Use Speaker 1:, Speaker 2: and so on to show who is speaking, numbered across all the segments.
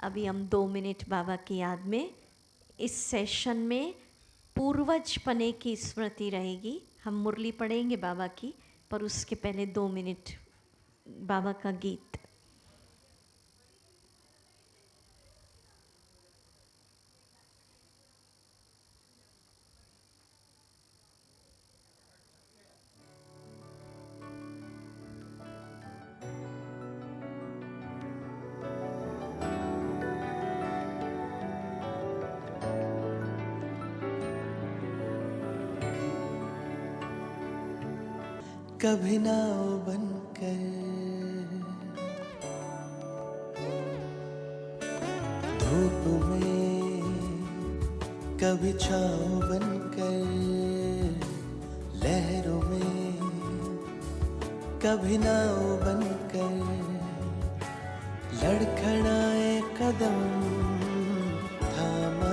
Speaker 1: अभी हम 2 मिनट बाबा की याद में इस सेशन में पूर्वज पने की स्मृति रहेगी। हम मुरली पढ़ेंगे बाबा की, पर उसके पहले 2 मिनट बाबा का गीत।
Speaker 2: कभी नाव बनकर धूप में, कभी छाँव बनकर लहरों में, कभी नाव बनकर लड़खड़ाए कदम, थामा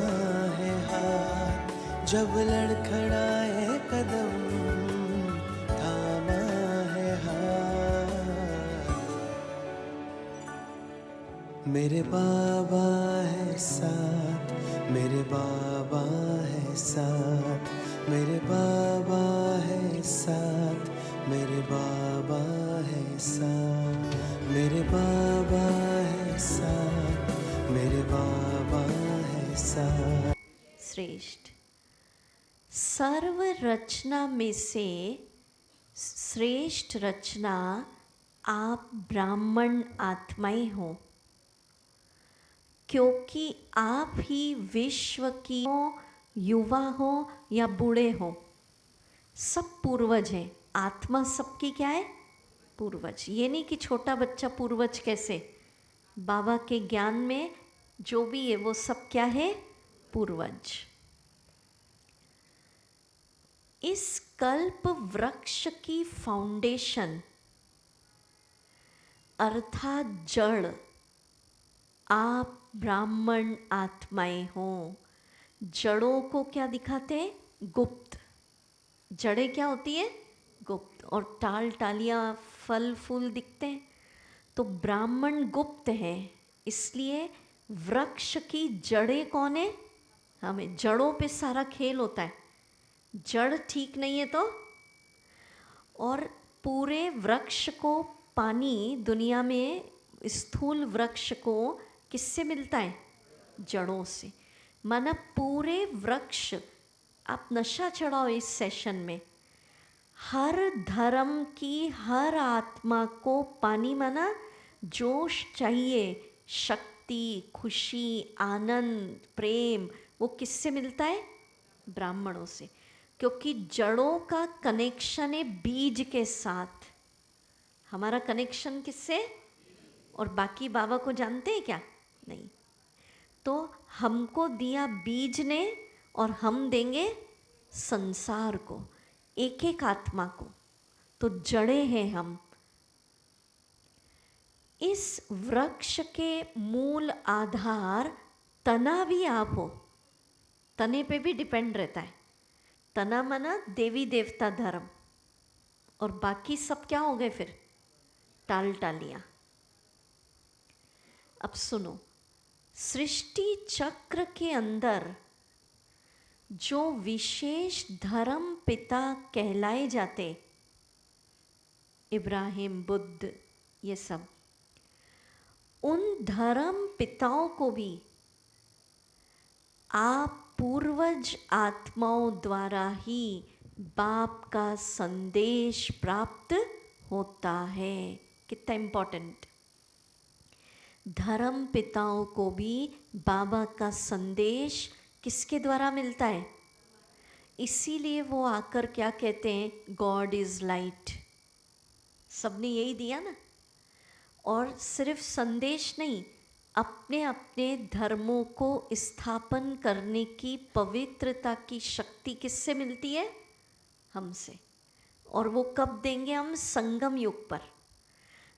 Speaker 2: है हाथ जब लड़खड़ाए कदम, थामा है हाथ। मेरे बाबा है साथ, मेरे बाबा है साथ, मेरे बाबा है साथ, मेरे बाबा है साथ, मेरे बाबा है साथ, मेरे बाबा है साथ।
Speaker 1: श्रेष्ठ सर्व रचना में से श्रेष्ठ रचना आप ब्राह्मण आत्माएं हो, क्योंकि आप ही विश्व की हो, युवा हो या बूढ़े हो, सब पूर्वज हैं। आत्मा सबकी क्या है? पूर्वज। ये नहीं कि छोटा बच्चा पूर्वज कैसे, बाबा के ज्ञान में जो भी है वो सब क्या है? पूर्वज। इस कल्प वृक्ष की फाउंडेशन अर्थात जड़ आप ब्राह्मण आत्माएं हो। जड़ों को क्या दिखाते हैं? गुप्त। जड़ें क्या होती है? गुप्त। और टाल टालियाँ फल फूल दिखते हैं, तो ब्राह्मण गुप्त है। इसलिए वृक्ष की जड़ें कौन है? हमें। जड़ों पे सारा खेल होता है। जड़ ठीक नहीं है तो, और पूरे वृक्ष को पानी दुनिया में स्थूल वृक्ष को किससे मिलता है? जड़ों से। माना पूरे वृक्ष, आप नशा चढ़ाओ इस सेशन में, हर धर्म की हर आत्मा को पानी माना जोश चाहिए, शक्ति, खुशी, आनंद, प्रेम, वो किससे मिलता है? ब्राह्मणों से। क्योंकि जड़ों का कनेक्शन है बीज के साथ। हमारा कनेक्शन किससे? और बाकी बाबा को जानते हैं क्या? नहीं। तो हमको दिया बीज ने, और हम देंगे संसार को, एक एक आत्मा को। तो जड़े हैं हम। इस वृक्ष के मूल आधार तना भी आप हो। तने पे भी डिपेंड रहता है। तना माना देवी देवता धर्म, और बाकी सब क्या हो गए फिर? टाल टालियाँ। अब सुनो, सृष्टि चक्र के अंदर जो विशेष धर्म पिता कहलाए जाते, इब्राहिम, बुद्ध, ये सब, उन धर्म पिताओं को भी आप पूर्वज आत्माओं द्वारा ही बाप का संदेश प्राप्त होता है। कितना इम्पोर्टेंट। धर्म पिताओं को भी बाबा का संदेश किसके द्वारा मिलता है? इसीलिए वो आकर क्या कहते हैं? God is light. सबने यही दिया ना। और सिर्फ संदेश नहीं, अपने अपने धर्मों को स्थापन करने की पवित्रता की शक्ति किससे मिलती है? हमसे। और वो कब देंगे हम? संगम युग पर।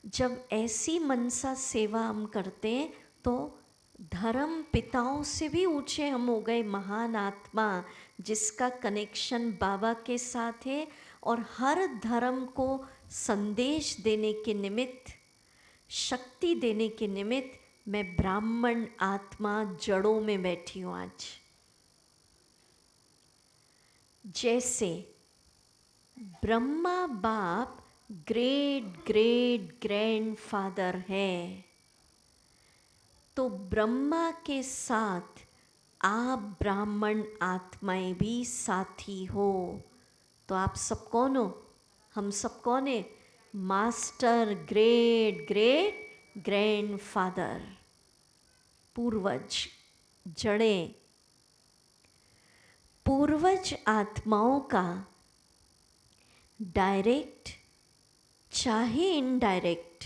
Speaker 1: जब ऐसी मनसा सेवा हम करते हैं तो धर्म पिताओं से भी ऊंचे हम हो गए महान आत्मा, जिसका कनेक्शन बाबा के साथ है। और हर धर्म को संदेश देने के निमित्त, शक्ति देने के निमित्त मैं ब्राह्मण आत्मा जड़ों में बैठी हूँ आज। जैसे ब्रह्मा बाप ग्रेट ग्रेट ग्रैंडफादर है, तो ब्रह्मा के साथ आप ब्राह्मण आत्माएं भी साथी हो। तो आप सब कौन हो? हम सब कौन है? मास्टर ग्रेट ग्रेट ग्रैंडफादर, पूर्वज, जड़ें। पूर्वज आत्माओं का डायरेक्ट चाहे इनडायरेक्ट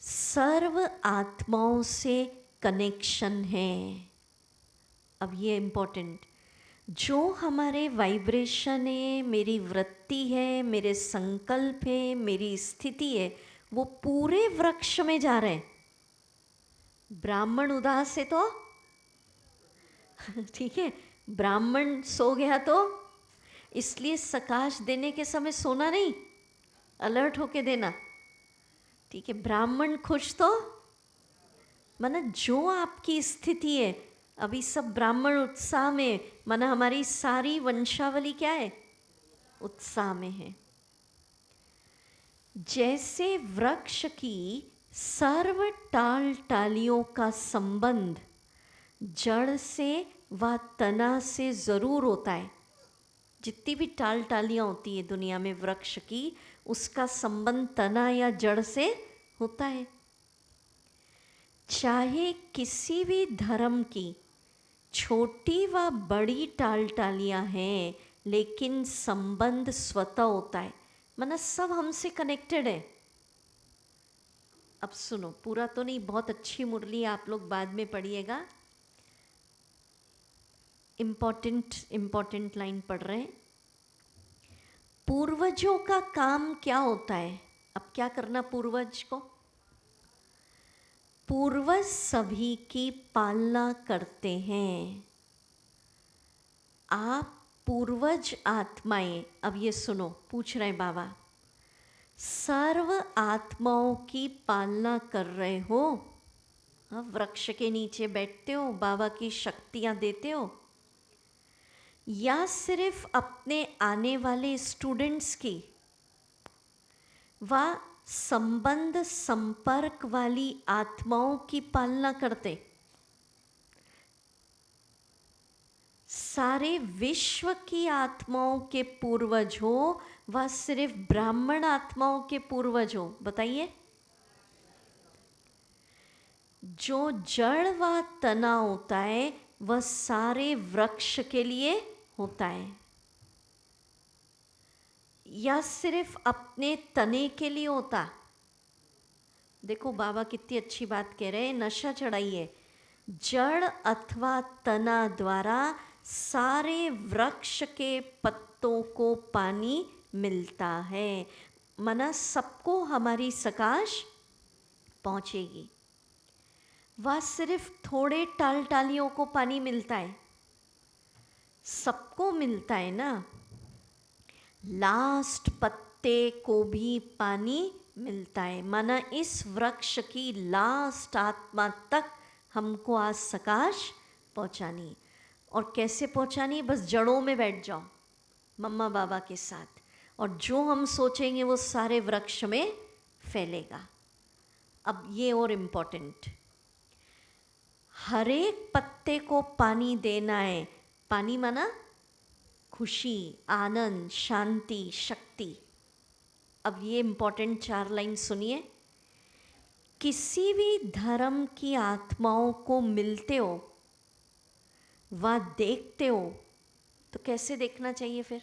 Speaker 1: सर्व आत्माओं से कनेक्शन है। अब ये इम्पोर्टेंट, जो हमारे वाइब्रेशन है, मेरी वृत्ति है, मेरे संकल्प है, मेरी स्थिति है, वो पूरे वृक्ष में जा रहे हैं। ब्राह्मण उदास है तो ठीक है, ब्राह्मण सो गया तो, इसलिए सकाश देने के समय सोना नहीं, अलर्ट होके देना। ठीक है, ब्राह्मण खुश तो माना जो आपकी स्थिति है, अभी सब ब्राह्मण उत्साह में, माना हमारी सारी वंशावली क्या है? उत्साह में है। जैसे वृक्ष की सर्व टाल टालियों का संबंध जड़ से व तना से ज़रूर होता है। जितनी भी टाल टालियाँ होती है दुनिया में वृक्ष की, उसका संबंध तना या जड़ से होता है। चाहे किसी भी धर्म की छोटी व बड़ी टाल टालियाँ हैं, लेकिन संबंध स्वतः होता है, माना सब हमसे कनेक्टेड है। अब सुनो, पूरा तो नहीं, बहुत अच्छी मुरली आप लोग बाद में पढ़िएगा। इम्पोर्टेंट लाइन पढ़ रहे हैं। पूर्वजों का काम क्या होता है? अब क्या करना पूर्वज को? पूर्वज सभी की पालना करते हैं। आप पूर्वज आत्माएं, अब ये सुनो, पूछ रहे हैं बाबा, सर्व आत्माओं की पालना कर रहे हो? हाँ, वृक्ष के नीचे बैठते हो, बाबा की शक्तियाँ देते हो, या सिर्फ अपने आने वाले स्टूडेंट्स की व संबंध संपर्क वाली आत्माओं की पालना करते? सारे विश्व की आत्माओं के पूर्वज हो व सिर्फ ब्राह्मण आत्माओं के पूर्वज हो? बताइए। जो जड़ व तना होता है वह सारे वृक्ष के लिए होता है, या सिर्फ अपने तने के लिए होता? देखो बाबा कितनी अच्छी बात कह रहे हैं, नशा चढ़ाइए। जड़ अथवा तना द्वारा सारे वृक्ष के पत्तों को पानी मिलता है, मना सबको हमारी सकाश पहुँचेगी। वह सिर्फ थोड़े टाल टालियों को पानी मिलता है? सबको मिलता है ना। लास्ट पत्ते को भी पानी मिलता है, माना इस वृक्ष की लास्ट आत्मा तक हमको आज सकाश पहुंचानी। और कैसे पहुंचानी? बस जड़ों में बैठ जाओ मम्मा बाबा के साथ, और जो हम सोचेंगे वो सारे वृक्ष में फैलेगा। अब ये और इम्पोर्टेंट, हर एक पत्ते को पानी देना है। पानी माना खुशी, आनंद, शांति, शक्ति। अब ये इम्पोर्टेंट 4 लाइन सुनिए। किसी भी धर्म की आत्माओं को मिलते हो व देखते हो तो कैसे देखना चाहिए फिर?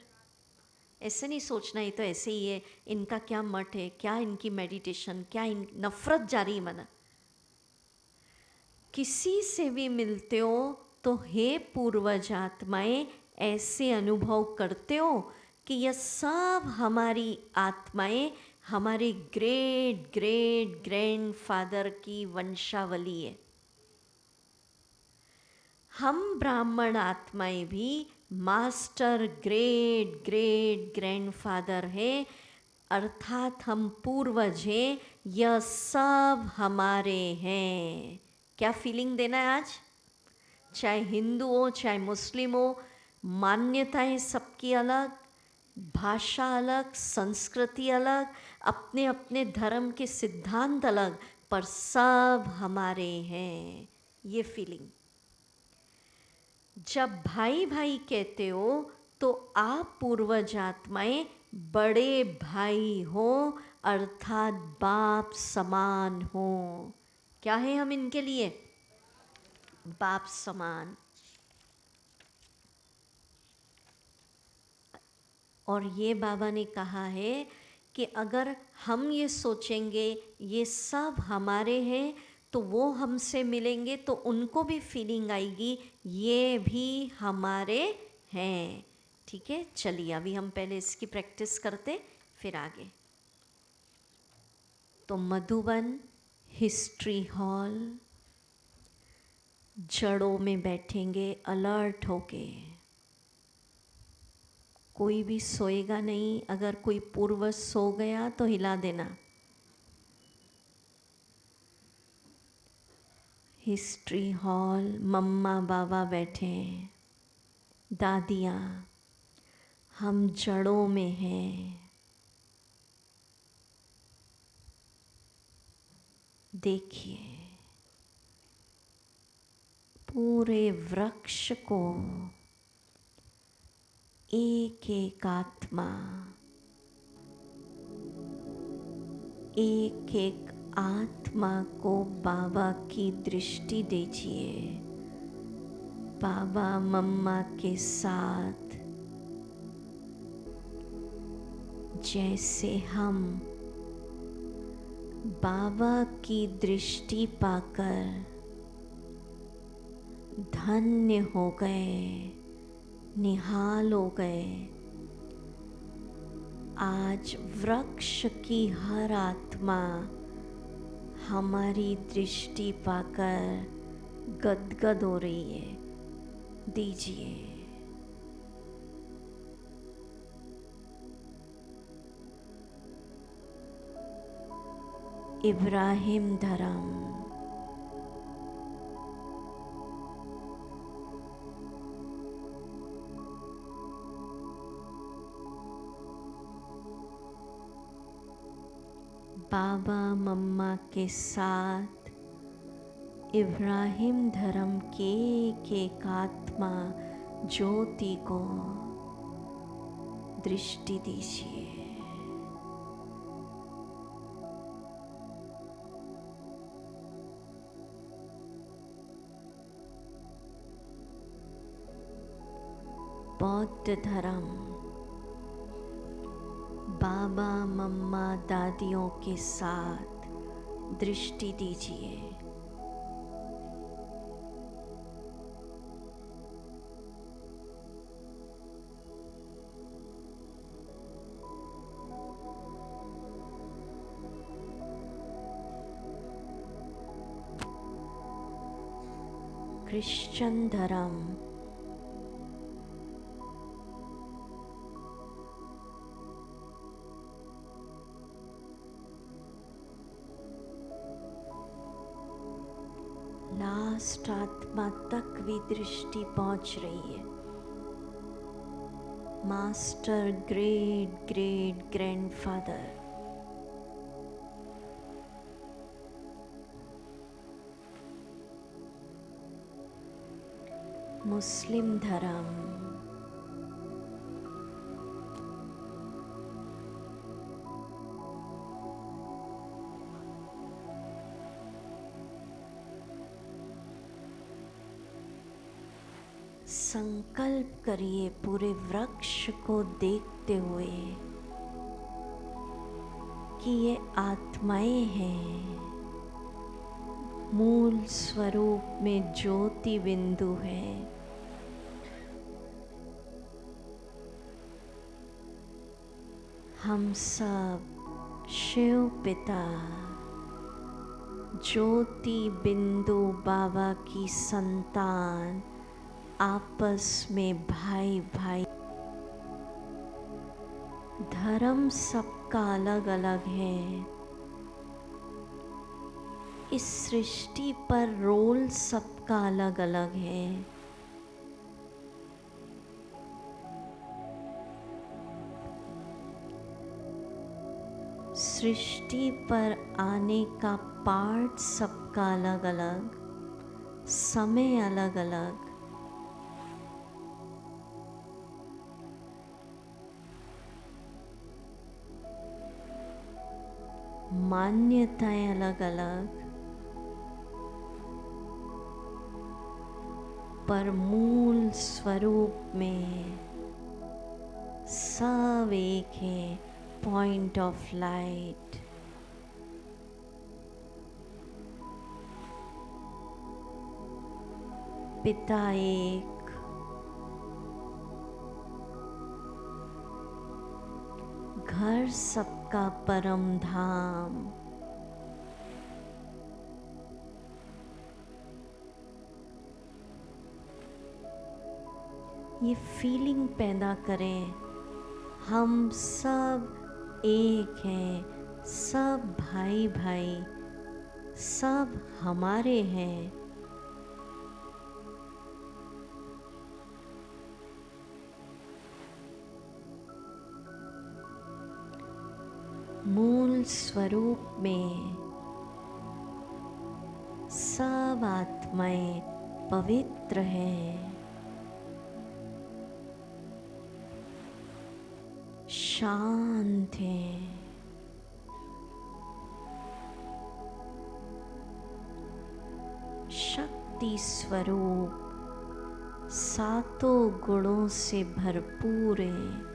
Speaker 1: ऐसे नहीं सोचना ये तो ऐसे ही है, इनका क्या मठ है, क्या इनकी मेडिटेशन, क्या नफरत जारी मना। किसी से भी मिलते हो तो हे पूर्वज आत्माएं, ऐसे अनुभव करते हो कि यह सब हमारी आत्माएं हमारे ग्रेट ग्रेट ग्रैंडफादर की वंशावली है। हम ब्राह्मण आत्माएं भी मास्टर ग्रेट ग्रेट ग्रैंडफादर हैं, अर्थात हम पूर्वज हैं, यह सब हमारे हैं। क्या फीलिंग देना है आज? चाहे हिंदू हो चाहे मुस्लिम हो, मान्यताएं सबकी अलग, भाषा अलग, संस्कृति अलग, अपने अपने धर्म के सिद्धांत अलग, पर सब हमारे हैं। ये फीलिंग जब भाई भाई कहते हो तो आप पूर्वज आत्माएं बड़े भाई हो, अर्थात बाप समान हो। क्या है हम इनके लिए? बाप समान। और ये बाबा ने कहा है कि अगर हम ये सोचेंगे ये सब हमारे हैं, तो वो हमसे मिलेंगे तो उनको भी फीलिंग आएगी ये भी हमारे हैं। ठीक है, चलिए अभी हम पहले इसकी प्रैक्टिस करते फिर आगे। तो मधुबन हिस्ट्री हॉल, जड़ों में बैठेंगे अलर्ट होके। कोई भी सोएगा नहीं, अगर कोई पूर्वज सो गया तो हिला देना। हिस्ट्री हॉल, मम्मा बाबा बैठे हैं, दादियाँ, हम जड़ों में हैं। देखिए पूरे वृक्ष को एक एक आत्मा, एक एक आत्मा को बाबा की दृष्टि दीजिए। बाबा मम्मा के साथ जैसे हम बाबा की दृष्टि पाकर धन्य हो गए, निहाल हो गए, आज वृक्ष की हर आत्मा हमारी दृष्टि पाकर गदगद हो रही है। दीजिए। इब्राहिम धर्म, बाबा मम्मा के साथ इब्राहिम धर्म के एक आत्मा ज्योति को दृष्टि दीजिए। बौद्ध धर्म, बाबा मम्मा दादियों के साथ दृष्टि दीजिए। क्रिश्चियन धर्म, लास्ट आत्मा तक भी दृष्टि पहुंच रही है। मास्टर ग्रेट ग्रेट ग्रैंडफादर, मुस्लिम धर्म, संकल्प करिए पूरे वृक्ष को देखते हुए कि ये आत्माएं हैं, मूल स्वरूप में ज्योति बिंदु है। हम सब शिव पिता ज्योति बिंदु बाबा की संतान, आपस में भाई भाई। धर्म सबका अलग अलग है, इस सृष्टि पर रोल सबका अलग अलग है। सृष्टि पर आने का पार्ट सबका अलग अलग, समय अलग अलग, मान्यताएं अलग अलग, पर मूल स्वरूप में सब एक है। Point of light. पिता एक, घर सबका परम धाम। ये फीलिंग पैदा करें, हम सब एक हैं, सब भाई भाई, सब हमारे हैं। मूल स्वरूप में सब आत्माएं पवित्र हैं, शांत हैं, शक्ति स्वरूप सातों गुणों से भरपूर हैं।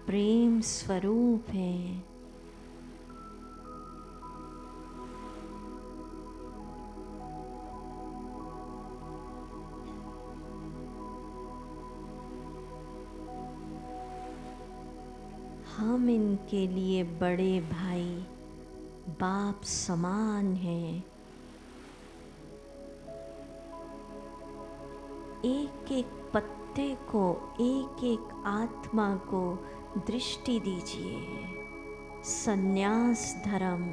Speaker 1: प्रेम स्वरूप हैं। हम इनके लिए बड़े भाई बाप समान हैं। एक एक पत्ते को, एक एक आत्मा को दृष्टि दीजिए। संन्यास धर्म,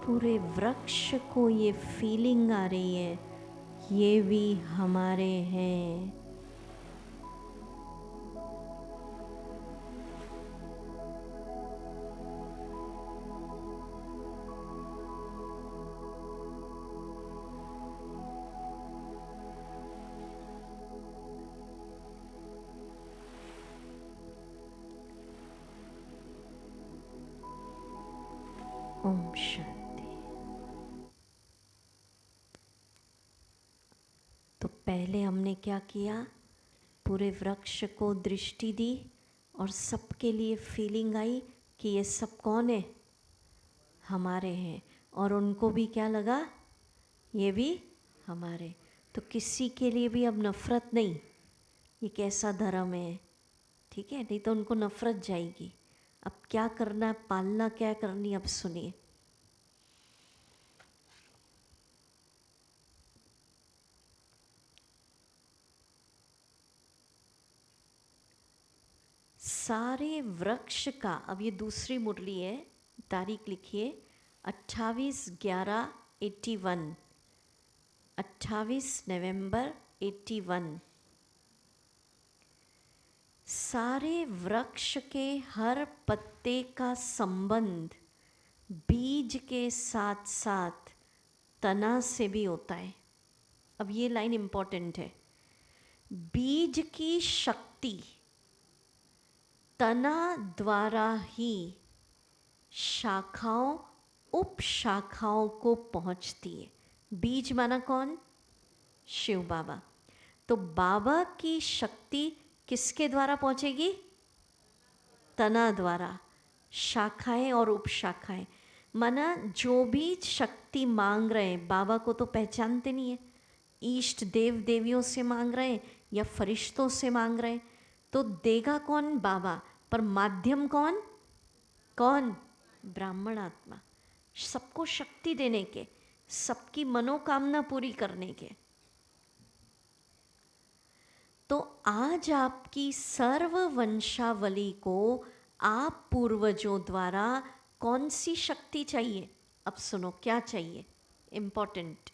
Speaker 1: पूरे वृक्ष को ये फीलिंग आ रही है, ये भी हमारे हैं। ओम शांति। तो पहले हमने क्या किया, पूरे वृक्ष को दृष्टि दी और सबके लिए फीलिंग आई कि ये सब कौन है, हमारे हैं। और उनको भी क्या लगा, ये भी हमारे। तो किसी के लिए भी अब नफ़रत नहीं, ये कैसा धर्म है, ठीक है, नहीं तो उनको नफ़रत जाएगी। अब क्या करना है, पालना क्या करनी, अब सुनिए। सारे वृक्ष का, अब ये दूसरी मुरली है, तारीख लिखिए 28/11/81, 28 नवंबर 81। सारे वृक्ष के हर पत्ते का संबंध बीज के साथ साथ तना से भी होता है। अब ये लाइन इम्पोर्टेंट है। बीज की शक्ति तना द्वारा ही शाखाओं उप शाखाओं को पहुंचती है। बीज माना कौन, शिव बाबा। तो बाबा की शक्ति किसके द्वारा पहुंचेगी, तना द्वारा, शाखाएं और उप शाखाएं। माना जो भी शक्ति मांग रहे हैं, बाबा को तो पहचानते नहीं है, इष्ट देव देवियों से मांग रहे हैं या फरिश्तों से मांग रहे हैं, तो देगा कौन? बाबा। पर माध्यम कौन? कौन? ब्राह्मण आत्मा। सबको शक्ति देने के, सबकी मनोकामना पूरी करने के। तो आज आपकी सर्व वंशावली को आप पूर्वजों द्वारा कौन सी शक्ति चाहिए? अब सुनो क्या चाहिए, इम्पोर्टेंट।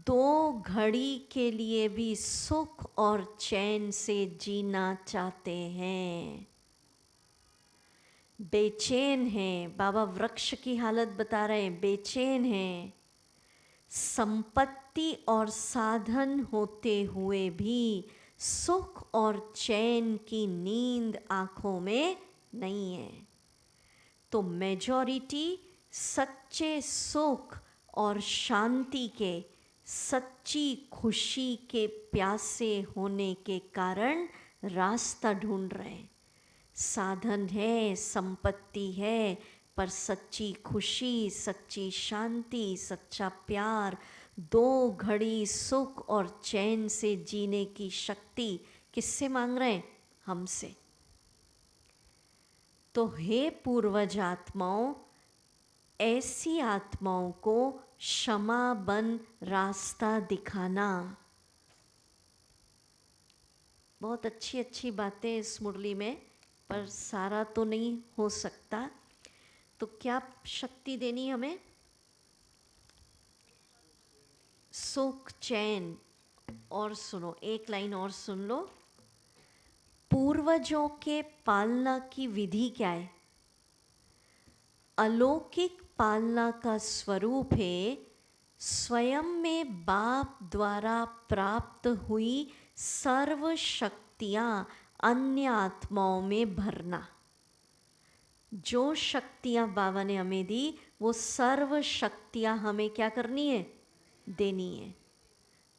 Speaker 1: 2 घड़ी के लिए भी सुख और चैन से जीना चाहते हैं, बेचैन हैं। बाबा वृक्ष की हालत बता रहे हैं, बेचैन हैं। संपत्ति और साधन होते हुए भी सुख और चैन की नींद आँखों में नहीं है। तो मेजॉरिटी सच्चे सुख और शांति के, सच्ची खुशी के प्यासे होने के कारण रास्ता ढूंढ रहे हैं। साधन है, संपत्ति है, पर सच्ची खुशी, सच्ची शांति, सच्चा प्यार, 2 घड़ी सुख और चैन से जीने की शक्ति किससे मांग रहे हैं? हमसे। तो हे पूर्वज आत्माओं, ऐसी आत्माओं को क्षमा बन रास्ता दिखाना। बहुत अच्छी अच्छी बातें इस मुरली में, पर सारा तो नहीं हो सकता। तो क्या शक्ति देनी हमें? सुख, चैन। और सुनो, एक लाइन और सुन लो। पूर्वजों के पालना की विधि क्या है? अलौकिक पालना का स्वरूप है स्वयं में बाप द्वारा प्राप्त हुई सर्व शक्तियाँ अन्य आत्माओं में भरना। जो शक्तियाँ बाबा ने हमें दी, वो सर्व शक्तियाँ हमें क्या करनी है? देनी है।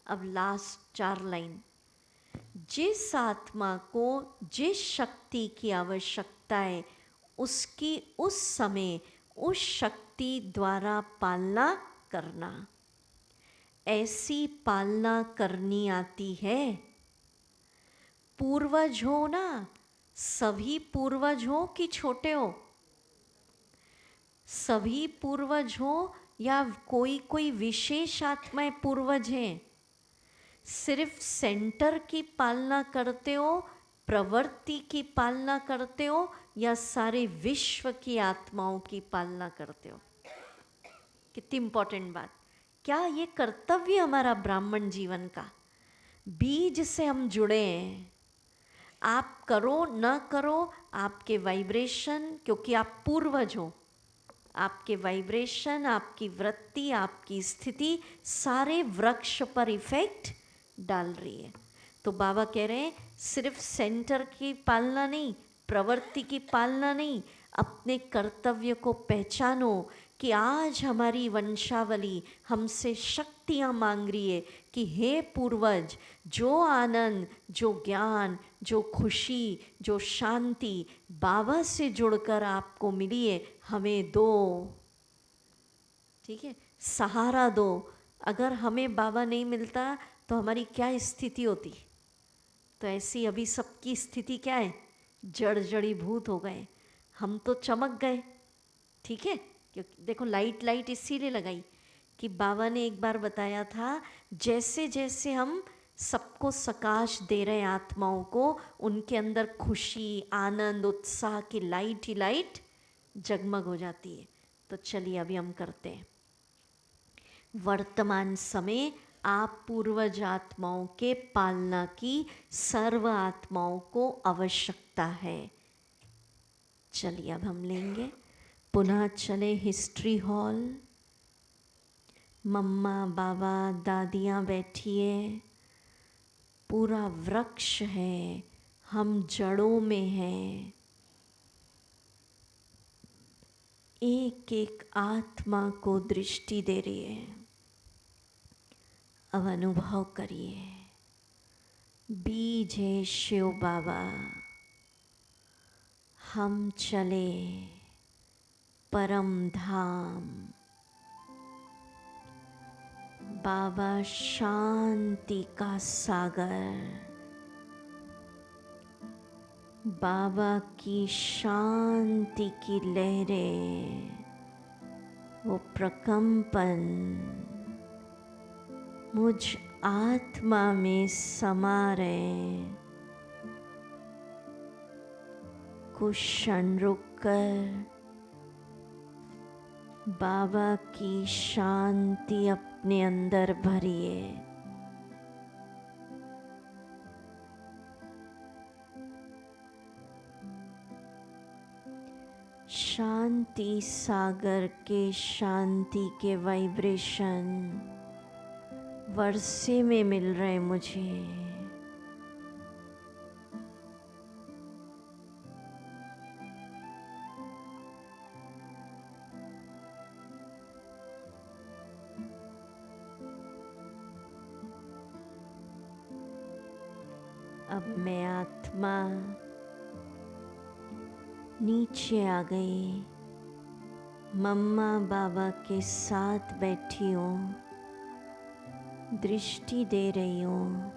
Speaker 1: अब लास्ट 4 लाइन। जिस आत्मा को जिस शक्ति की आवश्यकता है, उसकी उस समय उस शक्ति द्वारा पालना करना। ऐसी पालना करनी आती है। पूर्वज हो ना, सभी पूर्वज हो कि छोटे हो? सभी पूर्वज हो या कोई कोई विशेष आत्माएं पूर्वज हैं? सिर्फ सेंटर की पालना करते हो, प्रवृत्ति की पालना करते हो, या सारे विश्व की आत्माओं की पालना करते हो? कितनी इंपॉर्टेंट बात। क्या ये कर्तव्य हमारा ब्राह्मण जीवन का? बीज से हम जुड़े हैं। आप करो न करो, आपके वाइब्रेशन, क्योंकि आप पूर्वज हो, आपके वाइब्रेशन, आपकी वृत्ति, आपकी स्थिति सारे वृक्ष पर इफेक्ट डाल रही है। तो बाबा कह रहे हैं सिर्फ सेंटर की पालना नहीं, प्रवृत्ति की पालना नहीं, अपने कर्तव्य को पहचानो कि आज हमारी वंशावली हमसे शक्तियाँ मांग रही है कि हे पूर्वज, जो आनंद, जो ज्ञान, जो खुशी, जो शांति बाबा से जुड़कर आपको मिली है, हमें दो। ठीक है, सहारा दो। अगर हमें बाबा नहीं मिलता तो हमारी क्या स्थिति होती? तो ऐसी अभी सबकी स्थिति क्या है? जड़ जड़ीभूत हो गए। हम तो चमक गए। ठीक है, क्योंकि देखो लाइट लाइट इसीलिए लगाई कि बाबा ने एक बार बताया था, जैसे जैसे हम सबको सकाश दे रहे आत्माओं को, उनके अंदर खुशी, आनंद, उत्साह की लाइट ही लाइट जगमग हो जाती है। तो चलिए अभी हम करते हैं। वर्तमान समय आप पूर्वज आत्माओं के पालना की सर्व आत्माओं को आवश्यकता है। चलिए अब हम लेंगे, पुनः चले हिस्ट्री हॉल। मम्मा, बाबा, दादियाँ बैठिए। पूरा वृक्ष है, हम जड़ों में हैं। एक एक आत्मा को दृष्टि दे रही है। अब अनुभव करिए, बीज है शिव बाबा। हम चले परम धाम। बाबा शांति का सागर, बाबा की शांति की लहरें, वो प्रकंपन मुझ आत्मा में समा रहे। कुछ क्षण रुककर बाबा की शांति अपने अंदर भरिए। शांति सागर के शांति के वाइब्रेशन वर्षे में मिल रहे मुझे। अब मैं आत्मा नीचे आ गई, मम्मा बाबा के साथ बैठी हूँ, दृष्टि दे रही हूँ।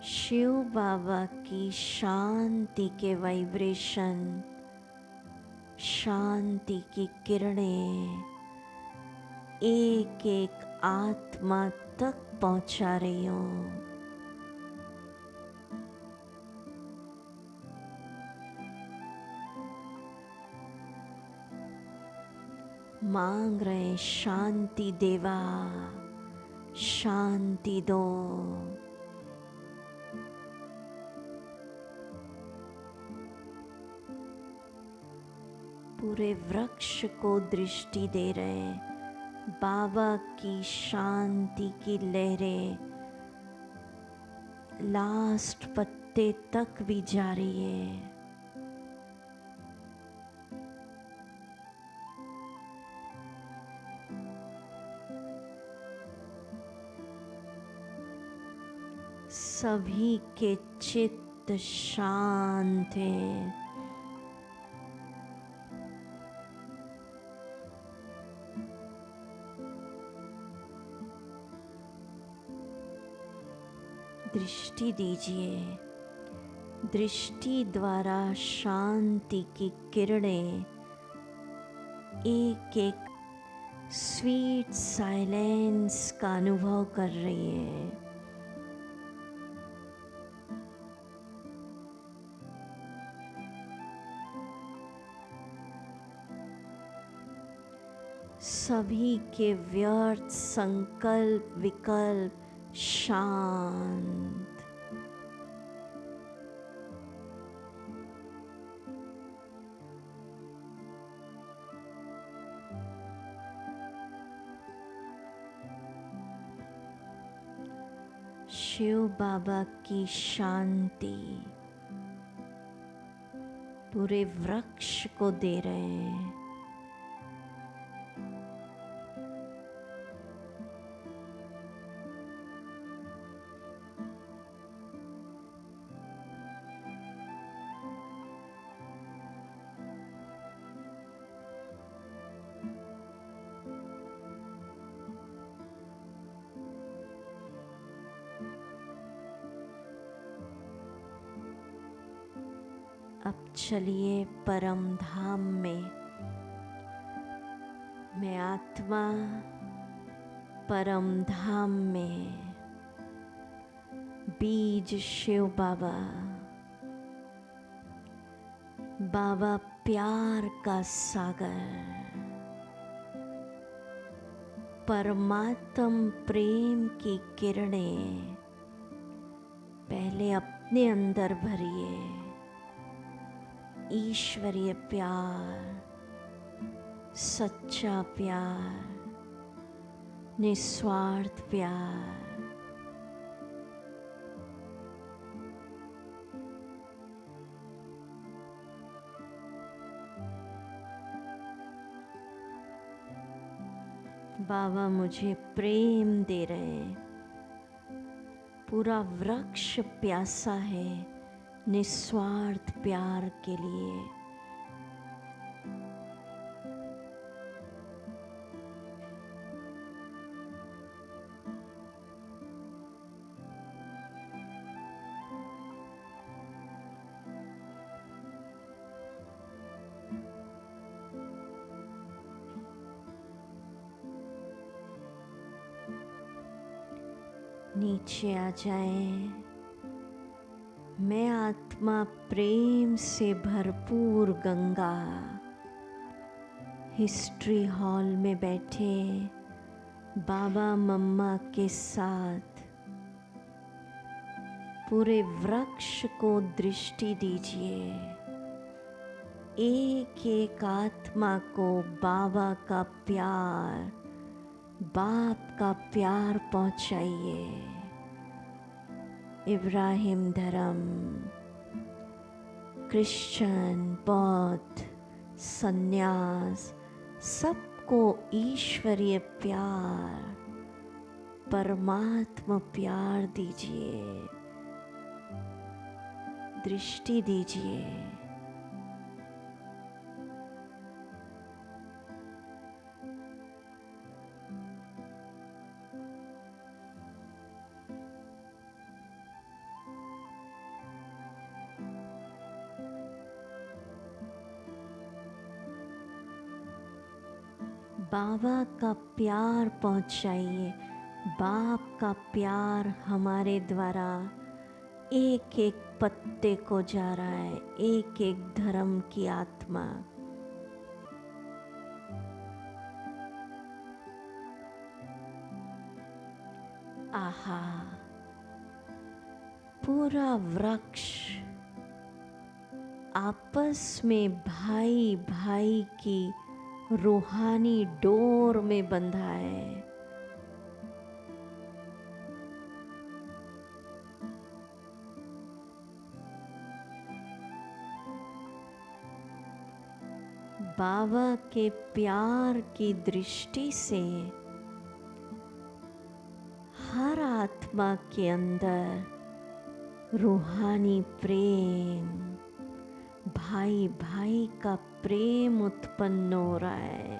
Speaker 1: शिव बाबा की शांति के वाइब्रेशन, शांति की किरणें एक एक आत्मा तक पहुंचा रही हूँ। मांग रहे शांति देवा, शांति दो। पूरे वृक्ष को दृष्टि दे रहे, बाबा की शांति की लहरें लास्ट पत्ते तक भी जा रही है। सभी के चित्त शांत हैं। दृष्टि दीजिए, दृष्टि द्वारा शांति की किरणें एक एक स्वीट साइलेंस का अनुभव कर रही है। सभी के व्यर्थ संकल्प विकल्प शांत। शिव बाबा की शांति पूरे वृक्ष को दे रहे हैं। अब चलिए परम धाम में। मैं आत्मा परम धाम में, बीज शिव बाबा, बाबा प्यार का सागर, परमात्म प्रेम की किरणें पहले अपने अंदर भरिए। ईश्वरीय प्यार, सच्चा प्यार, निस्वार्थ प्यार। बाबा मुझे प्रेम दे रहे हैं। पूरा वृक्ष प्यासा है निस्वार्थ प्यार के लिए। नीचे आ जाएं। मैं आत्मा प्रेम से भरपूर गंगा हिस्ट्री हॉल में बैठे बाबा मम्मा के साथ पूरे वृक्ष को दृष्टि दीजिए। एक एक आत्मा को बाबा का प्यार, बाप का प्यार पहुंचाइए। इब्राहिम धर्म, क्रिश्चियन, बौद्ध, सन्यास, सबको ईश्वरीय प्यार, परमात्मा प्यार दीजिए, दृष्टि दीजिए। बाबा का प्यार पहुंचाइए। बाप का प्यार हमारे द्वारा एक एक पत्ते को जा रहा है, एक एक धर्म की आत्मा। आहा, पूरा वृक्ष आपस में भाई भाई की रूहानी डोर में बंधा है। बाबा के प्यार की दृष्टि से हर आत्मा के अंदर रूहानी प्रेम, भाई भाई का प्रेम उत्पन्न हो रहा है।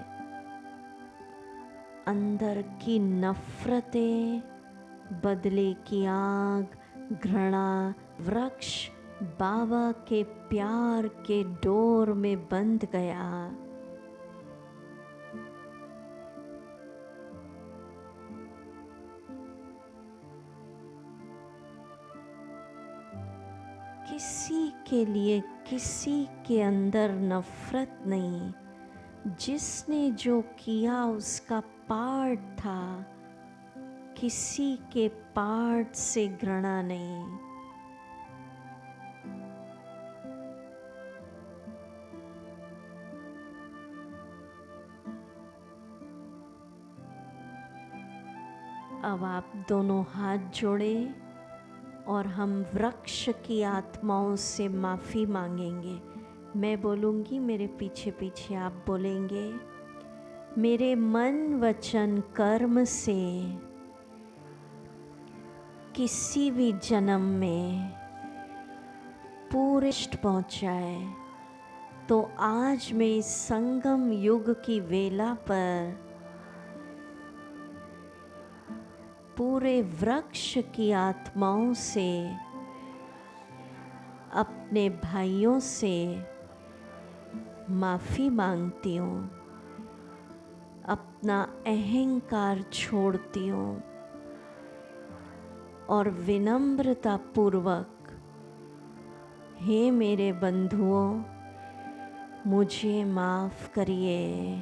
Speaker 1: अंदर की नफरतें, बदले की आग, घृणा, वृक्ष बाबा के प्यार के डोर में बंध गया। किसी के लिए किसी के अंदर नफरत नहीं। जिसने जो किया उसका पार्ट था, किसी के पार्ट से घृणा नहीं। अब आप दोनों हाथ जोड़े और हम वृक्ष की आत्माओं से माफ़ी मांगेंगे। मैं बोलूँगी, मेरे पीछे पीछे आप बोलेंगे। मेरे मन वचन कर्म से किसी भी जन्म में पूरिष्ट पहुँचाए, तो आज मैं इस संगम युग की वेला पर पूरे वृक्ष की आत्माओं से, अपने भाइयों से माफ़ी मांगती हूँ। अपना अहंकार छोड़ती हूँ और विनम्रता पूर्वक, हे मेरे बंधुओं, मुझे माफ़ करिए।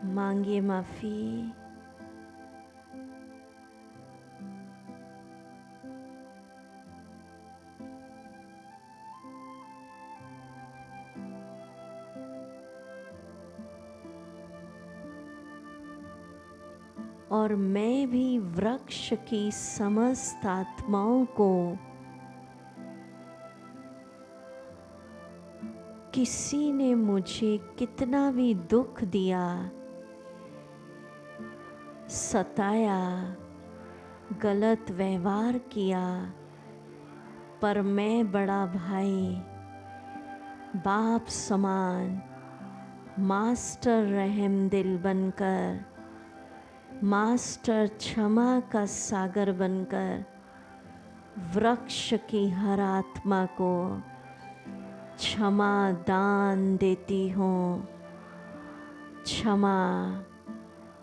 Speaker 1: मांगिए माफ़ी। और मैं भी वृक्ष की समस्त आत्माओं को किसी ने मुझे कितना भी दुख दिया, सताया, गलत व्यवहार किया, पर मैं बड़ा भाई, बाप समान, मास्टर रहम दिल बनकर, मास्टर क्षमा का सागर बनकर वृक्ष की हर आत्मा को क्षमा दान देती हूँ। क्षमा,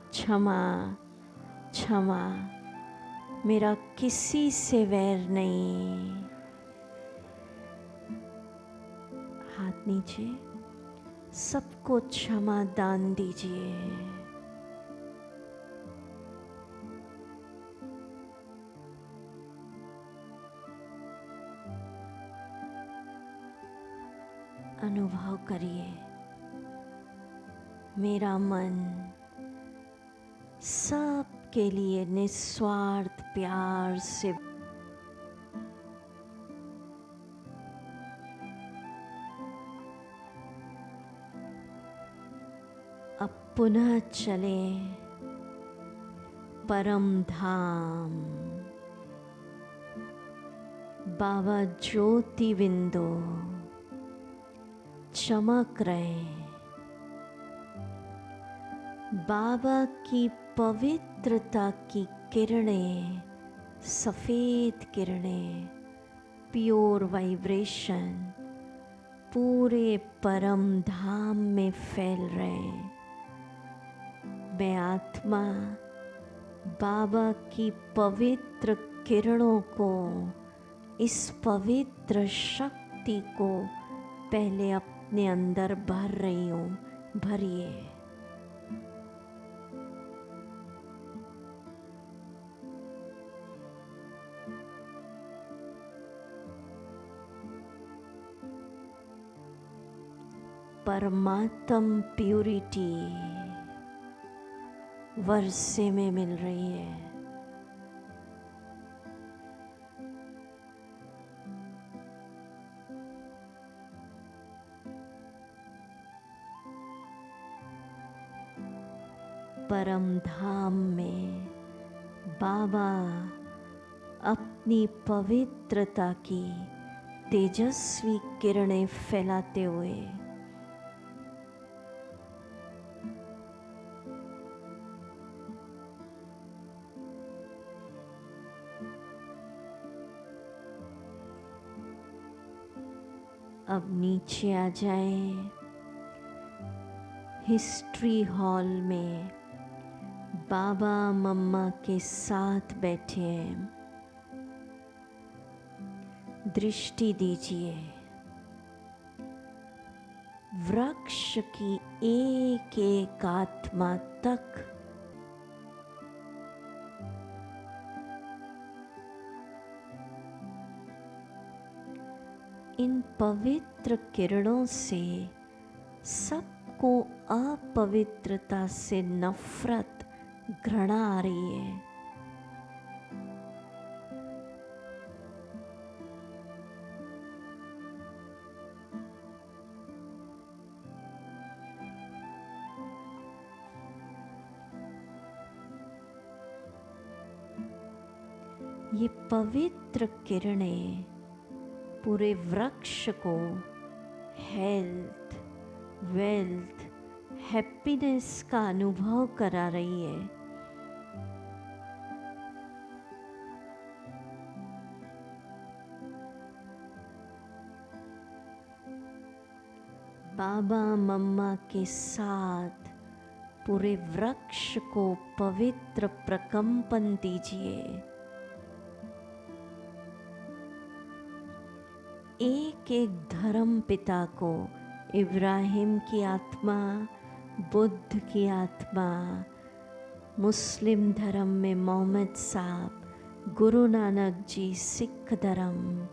Speaker 1: क्षमा, क्षमा। मेरा किसी से वैर नहीं। हाथ नीचे, सबको क्षमा दान दीजिए। अनुभव करिए, मेरा मन सबके लिए निस्वार्थ प्यार से। अब पुनः चलें परम धाम। बाबा ज्योति बिंदु चमक रहे। बाबा की पवित्रता की किरणें, सफेद किरणें, प्योर वाइब्रेशन पूरे परम धाम में फैल रहे। मैं आत्मा बाबा की पवित्र किरणों को, इस पवित्र शक्ति को पहले अपने अंदर भर रही हूँ। भरिए। परमात्म प्यूरिटी वर्षे में मिल रही है। परम धाम में बाबा अपनी पवित्रता की तेजस्वी किरणें फैलाते हुए अब नीचे आ जाएं। हिस्ट्री हॉल में बाबा मम्मा के साथ बैठे हैं। दृष्टि दीजिए, वृक्ष की एक एक आत्मा तक इन पवित्र किरणों से सबको अपवित्रता से नफरत, घृणा आ रही है। ये पवित्र किरणें पूरे वृक्ष को हेल्थ, वेल्थ, हैप्पीनेस का अनुभव करा रही है। बाबा मम्मा के साथ पूरे वृक्ष को पवित्र प्रकंपन दीजिए। एक एक धर्म पिता को, इब्राहिम की आत्मा, बुद्ध की आत्मा, मुस्लिम धर्म में मोहम्मद साहब, गुरु नानक जी, सिख धर्म,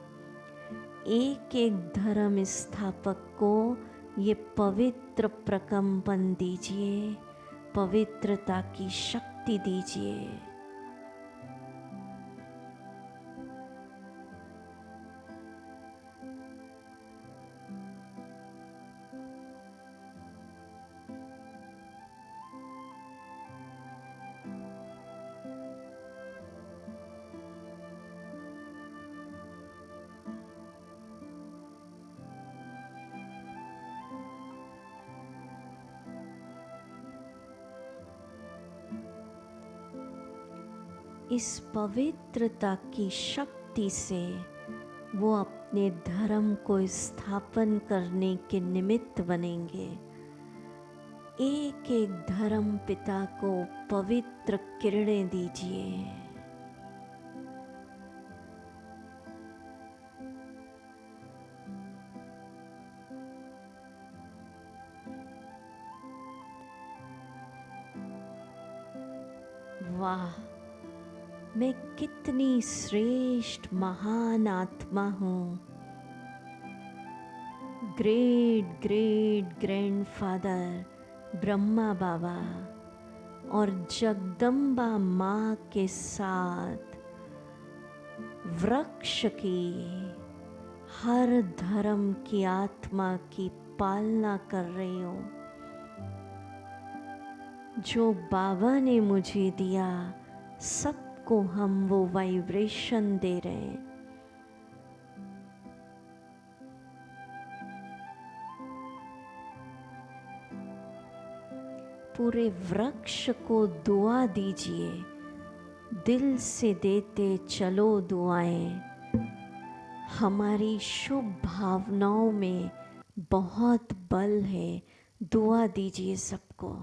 Speaker 1: एक एक धर्म स्थापक को ये पवित्र प्रकंपन दीजिए, पवित्रता की शक्ति दीजिए। इस पवित्रता की शक्ति से वो अपने धर्म को स्थापन करने के निमित्त बनेंगे। एक एक धर्म पिता को पवित्र किरणें दीजिए। वाह, मैं कितनी श्रेष्ठ महान आत्मा हूँ। ग्रेट ग्रेट ग्रैंडफादर ब्रह्मा बाबा और जगदम्बा माँ के साथ वृक्ष की, हर धर्म की आत्मा की पालना कर रही हूँ। जो बाबा ने मुझे दिया सबको हम वो वाइब्रेशन दे रहे हैं। पूरे वृक्ष को दुआ दीजिए, दिल से देते चलो दुआएं। हमारी शुभ भावनाओं में बहुत बल है, दुआ दीजिए सबको।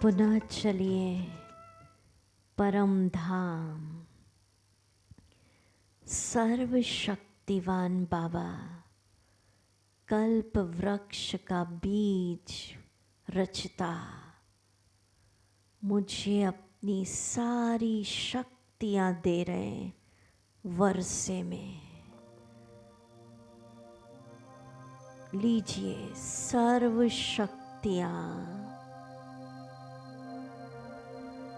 Speaker 1: पुनः चलिए परम धाम, सर्वशक्तिवान बाबा कल्प वृक्ष का बीज रचता मुझे अपनी सारी शक्तियाँ दे रहे हैं वर्षे में। लीजिए सर्व शक्तियाँ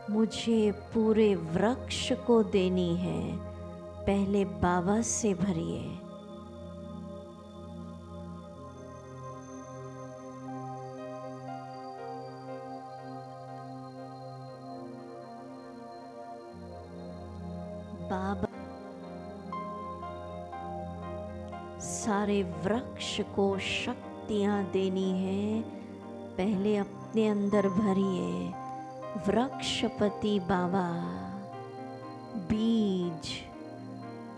Speaker 1: मुझे पूरे वृक्ष को देनी है। पहले बाबा से भरिए। बाबा सारे वृक्ष को शक्तियाँ देनी है, पहले अपने अंदर भरिए। वृक्षपति बाबा बीज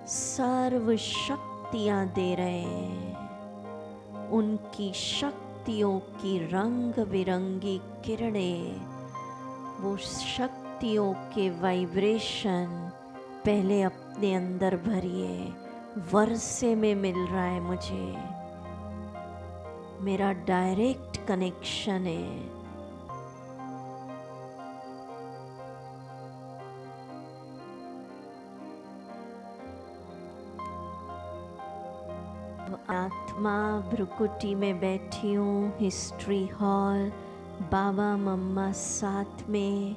Speaker 1: सर्व शक्तियाँ दे रहे हैं। उनकी शक्तियों की रंग बिरंगी किरणें, वो शक्तियों के वाइब्रेशन पहले अपने अंदर भरिए। वर्षे में मिल रहा है मुझे, मेरा डायरेक्ट कनेक्शन है। आत्मा भ्रुकुटी में बैठी हूँ, हिस्ट्री हॉल, बाबा मम्मा साथ में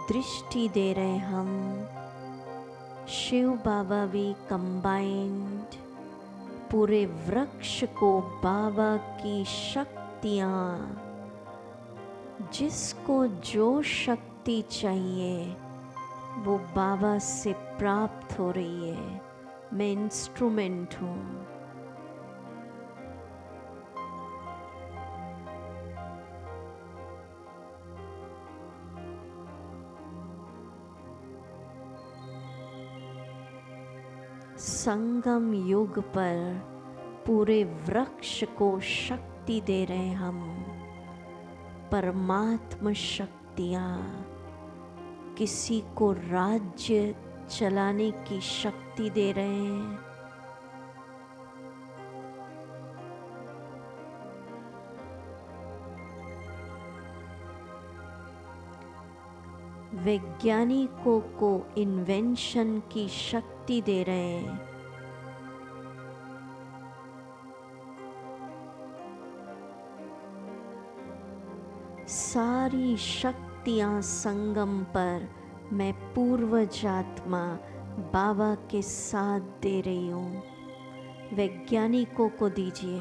Speaker 1: दृष्टि दे रहे हम, शिव बाबा भी कंबाइंड। पूरे वृक्ष को बाबा की शक्तियाँ, जिसको जो शक्ति चाहिए वो बाबा से प्राप्त हो रही है। मैं इंस्ट्रूमेंट हूँ। संगम युग पर पूरे वृक्ष को शक्ति दे रहे हम, परमात्म शक्तियाँ। किसी को राज्य चलाने की शक्ति दे रहे हैं, वैज्ञानिकों को इन्वेंशन की शक्ति दे रहे हैं, सारी शक्तियाँ संगम पर मैं पूर्वजात्मा बाबा के साथ दे रही हूँ। वैज्ञानिकों को दीजिए।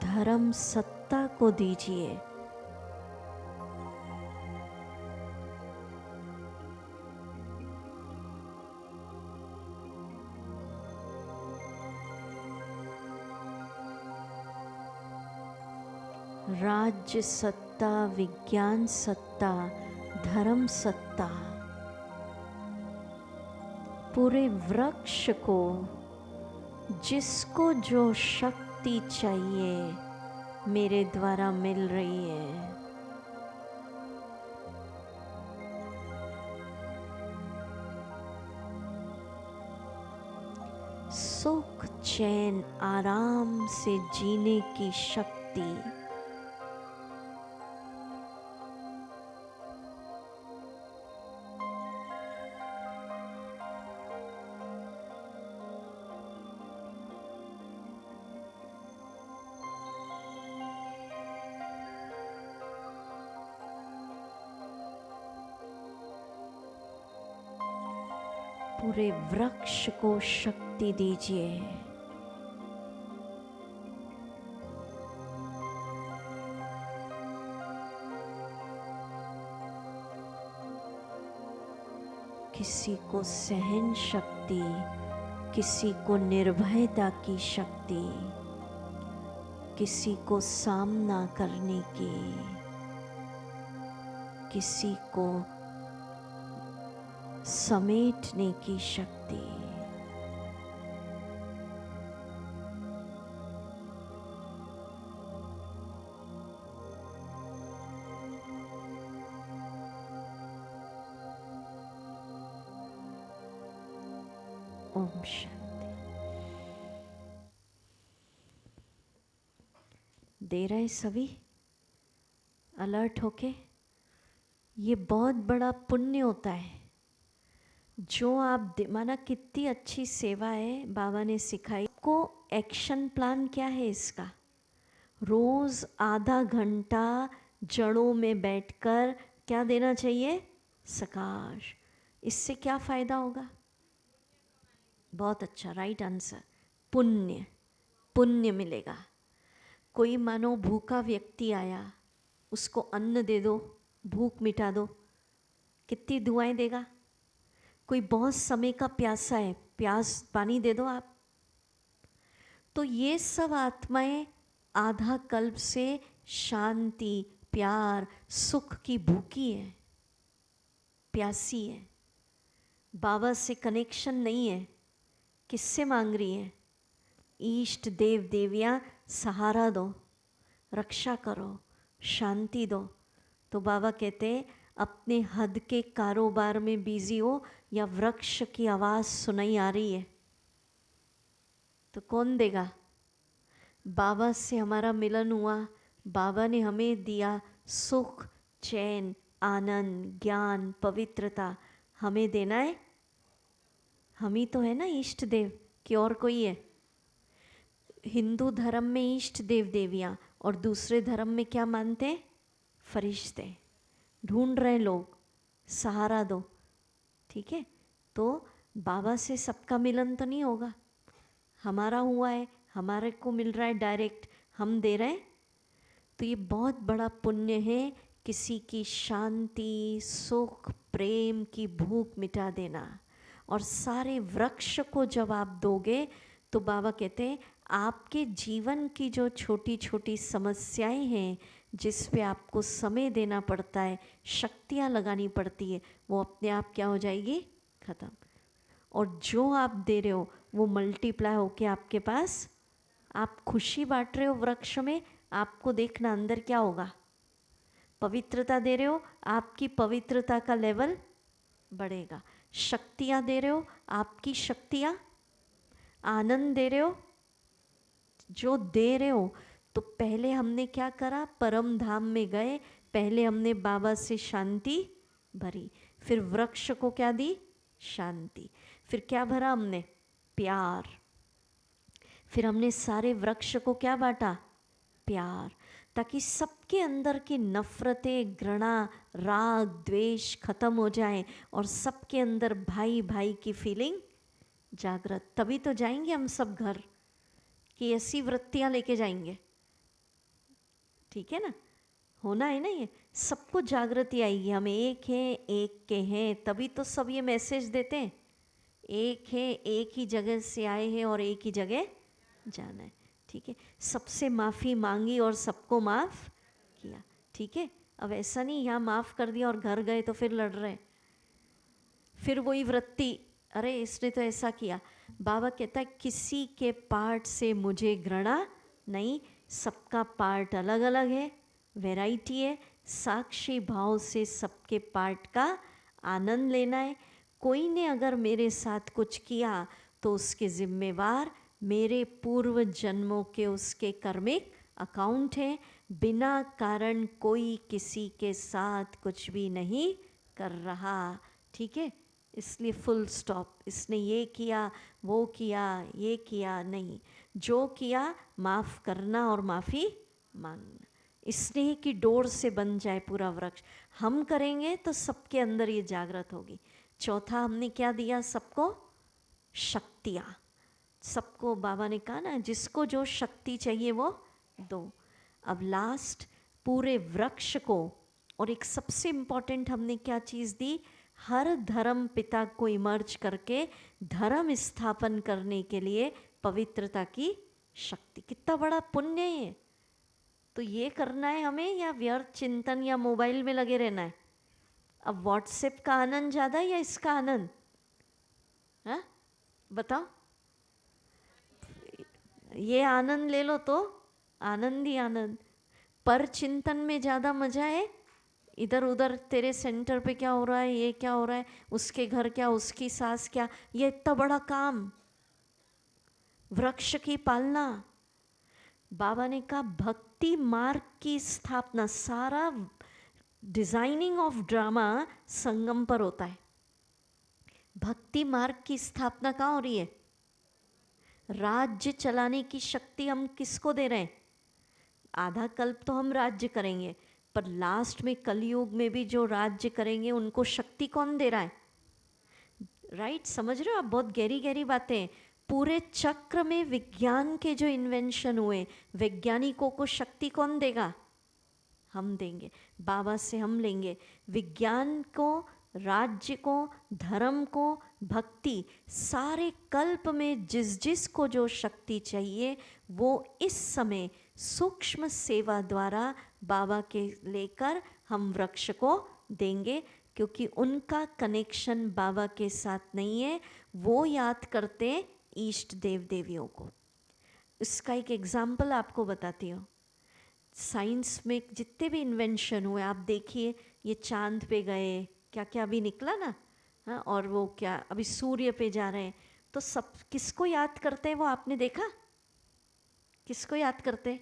Speaker 1: धर्म सत्ता को दीजिए। राज्य सत्ता, विज्ञान सत्ता, धर्म सत्ता, पूरे वृक्ष को जिसको जो शक्ति चाहिए मेरे द्वारा मिल रही है। सुख, चैन, आराम से जीने की शक्ति, पूरे वृक्ष को शक्ति दीजिए। किसी को सहन शक्ति, किसी को निर्भयता की शक्ति, किसी को सामना करने की, किसी को समेटने की शक्ति। ओम शांति। दे रहे सभी अलर्ट होके। ये बहुत बड़ा पुण्य होता है जो आप माना कितनी अच्छी सेवा है बाबा ने सिखाई को। एक्शन प्लान क्या है इसका? रोज आधा घंटा जड़ों में बैठकर क्या देना चाहिए? सकाश। इससे क्या फायदा होगा? बहुत अच्छा, राइट आंसर। पुण्य, पुण्य मिलेगा। कोई मानो भूखा व्यक्ति आया, उसको अन्न दे दो, भूख मिटा दो, कितनी दुआएं देगा। कोई बहुत समय का प्यासा है, प्यास पानी दे दो आप। तो ये सब आत्माएं आधा कल्प से शांति, प्यार, सुख की भूखी है, प्यासी है। बाबा से कनेक्शन नहीं है, किससे मांग रही है? इष्ट देव देवियाँ सहारा दो, रक्षा करो, शांति दो। तो बाबा कहते हैं अपने हद के कारोबार में बिजी हो या वृक्ष की आवाज़ सुनाई आ रही है तो कौन देगा? बाबा से हमारा मिलन हुआ, बाबा ने हमें दिया सुख, चैन, आनंद, ज्ञान, पवित्रता, हमें देना है। हम ही तो है ना इष्ट देव, कि और कोई है? हिंदू धर्म में इष्ट देव देवियाँ, और दूसरे धर्म में क्या मानते हैं? फरिश्ते। ढूंढ रहे लोग, सहारा दो। ठीक है, तो बाबा से सबका मिलन तो नहीं होगा, हमारा हुआ है, हमारे को मिल रहा है डायरेक्ट, हम दे रहे हैं। तो ये बहुत बड़ा पुण्य है, किसी की शांति, सुख, प्रेम की भूख मिटा देना। और सारे वृक्ष को जब आप दोगे तो बाबा कहते हैं आपके जीवन की जो छोटी छोटी समस्याएं हैं, जिस पे आपको समय देना पड़ता है, शक्तियाँ लगानी पड़ती है, वो अपने आप क्या हो जाएगी? ख़त्म। और जो आप दे रहे हो वो मल्टीप्लाई होके आपके पास, आप खुशी बांट रहे हो वृक्ष में, आपको देखना अंदर क्या होगा। पवित्रता दे रहे हो, आपकी पवित्रता का लेवल बढ़ेगा। शक्तियाँ दे रहे हो, आपकी शक्तियाँ, आनंद दे रहे हो, जो दे रहे हो। तो पहले हमने क्या करा? परम धाम में गए, पहले हमने बाबा से शांति भरी, फिर वृक्ष को क्या दी? शांति। फिर क्या भरा हमने? प्यार। फिर हमने सारे वृक्ष को क्या बांटा? प्यार। ताकि सबके अंदर की नफरतें, घृणा, राग, द्वेष खत्म हो जाए और सबके अंदर भाई भाई की फीलिंग जागृत। तभी तो जाएंगे हम सब घर, कि ऐसी वृत्तियाँ लेके जाएंगे। ठीक है ना, होना है ना, ये सबको जागृति आएगी। हम एक हैं, एक के हैं, तभी तो सब ये मैसेज देते हैं, एक है, एक ही जगह से आए हैं और एक ही जगह जाना है। ठीक है, सबसे माफ़ी मांगी और सबको माफ़ किया। ठीक है, अब ऐसा नहीं यहाँ माफ़ कर दिया और घर गए तो फिर लड़ रहे, फिर वही वृत्ति, अरे इसने तो ऐसा किया। बाबा कहता है किसी के पार्ट से मुझे घृणा नहीं, सबका पार्ट अलग अलग है, वैरायटी है। साक्षी भाव से सबके पार्ट का आनंद लेना है। कोई ने अगर मेरे साथ कुछ किया तो उसके जिम्मेवार मेरे पूर्व जन्मों के उसके कर्मिक अकाउंट हैं। बिना कारण कोई किसी के साथ कुछ भी नहीं कर रहा। ठीक है, इसलिए फुल स्टॉप। इसने ये किया, वो किया, ये किया नहीं, जो किया माफ़ करना और माफ़ी मांगना। स्नेह की डोर से बन जाए पूरा वृक्ष। हम करेंगे तो सबके अंदर ये जागृत होगी। चौथा हमने क्या दिया सबको? शक्तियाँ। सबको बाबा ने कहा ना, जिसको जो शक्ति चाहिए वो दो। अब लास्ट पूरे वृक्ष को, और एक सबसे इम्पॉर्टेंट हमने क्या चीज़ दी? हर धर्म पिता को इमर्ज करके धर्म स्थापन करने के लिए पवित्रता की शक्ति। कितना बड़ा पुण्य है ये। तो ये करना है हमें, या व्यर्थ चिंतन या मोबाइल में लगे रहना है? अब व्हाट्सएप का आनंद ज़्यादा या इसका आनंद? हाँ बताओ, ये आनंद ले लो तो आनंद ही आनंद। पर चिंतन में ज़्यादा मजा है, इधर उधर तेरे सेंटर पे क्या हो रहा है, ये क्या हो रहा है, उसके घर क्या, उसकी सास क्या, ये इतना बड़ा काम, वृक्ष की पालना। बाबा ने कहा भक्ति मार्ग की स्थापना, सारा डिजाइनिंग ऑफ ड्रामा संगम पर होता है। भक्ति मार्ग की स्थापना कहाँ हो रही है? राज्य चलाने की शक्ति हम किसको दे रहे हैं? आधा कल्प तो हम राज्य करेंगे, पर लास्ट में कलयुग में भी जो राज्य करेंगे उनको शक्ति कौन दे रहा है? राइट, समझ रहे हो आप? बहुत गहरी गहरी बातें। पूरे चक्र में विज्ञान के जो इन्वेंशन हुए, वैज्ञानिकों को शक्ति कौन देगा? हम देंगे, बाबा से हम लेंगे। विज्ञान को, राज्य को, धर्म को, भक्ति, सारे कल्प में जिस जिस को जो शक्ति चाहिए वो इस समय सूक्ष्म सेवा द्वारा बाबा के लेकर हम वृक्ष को देंगे, क्योंकि उनका कनेक्शन बाबा के साथ नहीं है। वो याद करते हैं ईष्ट देव देवियों को। इसका एक एग्जाम्पल आपको बताती हूँ। साइंस में जितने भी इन्वेंशन हुए, आप देखिए, ये चांद पे गए, क्या क्या अभी निकला ना, हाँ, और वो क्या अभी सूर्य पे जा रहे हैं, तो सब किसको याद करते हैं वो आपने देखा? किसको याद करते हैं?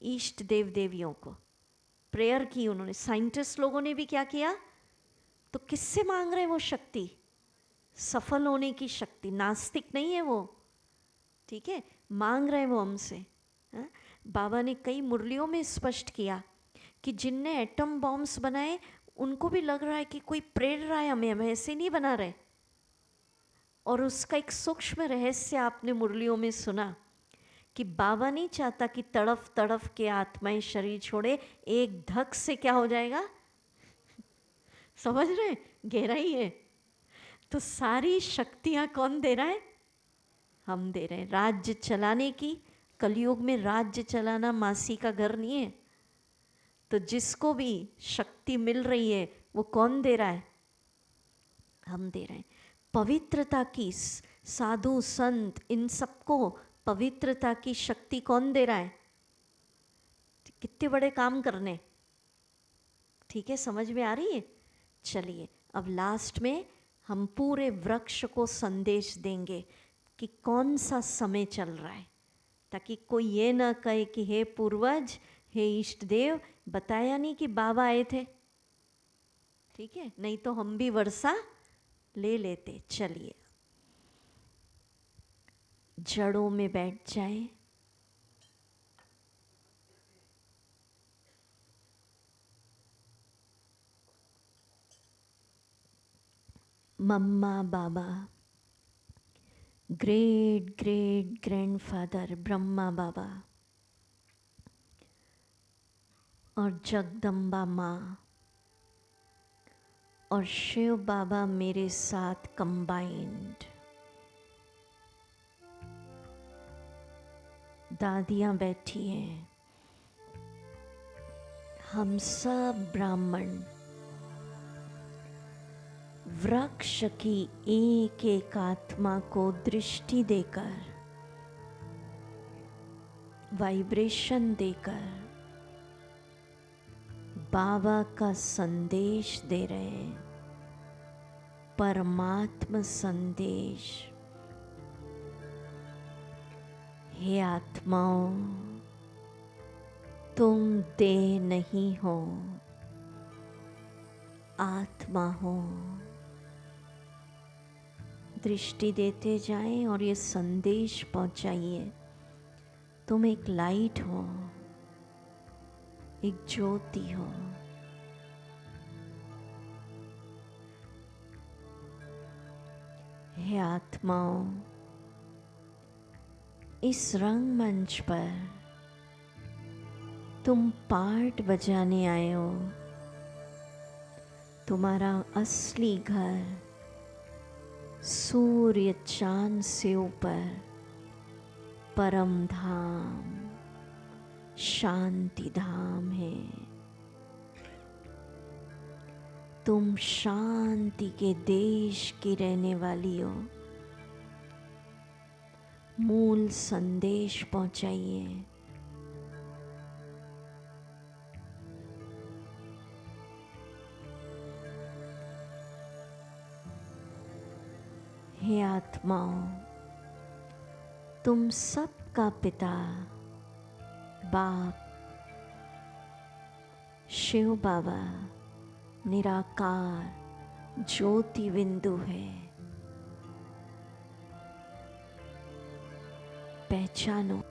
Speaker 1: ईष्ट देव देवियों को। प्रेयर की उन्होंने, साइंटिस्ट लोगों ने भी क्या किया, तो किससे मांग रहे हैं वो शक्ति? सफल होने की शक्ति। नास्तिक नहीं है वो, ठीक है, मांग रहे हैं वो हमसे। हाँ? बाबा ने कई मुरलियों में स्पष्ट किया कि जिनने एटम बॉम्ब्स बनाए उनको भी लग रहा है कि कोई प्रेर रहा है हमें, हम ऐसे नहीं बना रहे। और उसका एक सूक्ष्म रहस्य आपने मुरलियों में सुना कि बाबा नहीं चाहता कि तड़फ तड़फ के आत्माएं शरीर छोड़े, एक धक से क्या हो जाएगा। समझ रहे हैं? गहराई है। तो सारी शक्तियां कौन दे रहा है? हम दे रहे हैं। राज्य चलाने की, कलयुग में राज्य चलाना मासी का घर नहीं है। तो जिसको भी शक्ति मिल रही है वो कौन दे रहा है? हम दे रहे हैं। पवित्रता की, साधु संत इन सबको पवित्रता की शक्ति कौन दे रहा है? कितने बड़े काम करने। ठीक है, समझ में आ रही है? चलिए, अब लास्ट में हम पूरे वृक्ष को संदेश देंगे कि कौन सा समय चल रहा है, ताकि कोई ये ना कहे कि हे पूर्वज, हे इष्ट देव, बताया नहीं कि बाबा आए थे। ठीक है, नहीं तो हम भी वर्षा ले लेते। चलिए, जड़ों में बैठ जाए। मम्मा बाबा, ग्रेट ग्रेट ग्रैंडफादर ब्रह्मा बाबा और जगदम्बा माँ और शिव बाबा मेरे साथ कंबाइंड। दादियाँ बैठी हैं। हम सब ब्राह्मण वृक्ष की एक एक आत्मा को दृष्टि देकर, वाइब्रेशन देकर बाबा का संदेश दे रहे हैं। परमात्मा संदेश। हे आत्माओं, तुम देह नहीं हो, आत्मा हो। दृष्टि देते जाएं और ये संदेश पहुंचाइए, तुम एक लाइट हो, एक ज्योति हो। हे आत्माओं, इस रंगमंच पर तुम पार्ट बजाने आए हो। तुम्हारा असली घर सूर्य चांद से ऊपर परम धाम, शांति धाम है। तुम शांति के देश की रहने वाली हो। मूल संदेश पहुंचाइए। हे आत्माओं, तुम सबका पिता बाप शिव बाबा निराकार ज्योति बिंदु है। पहचानो।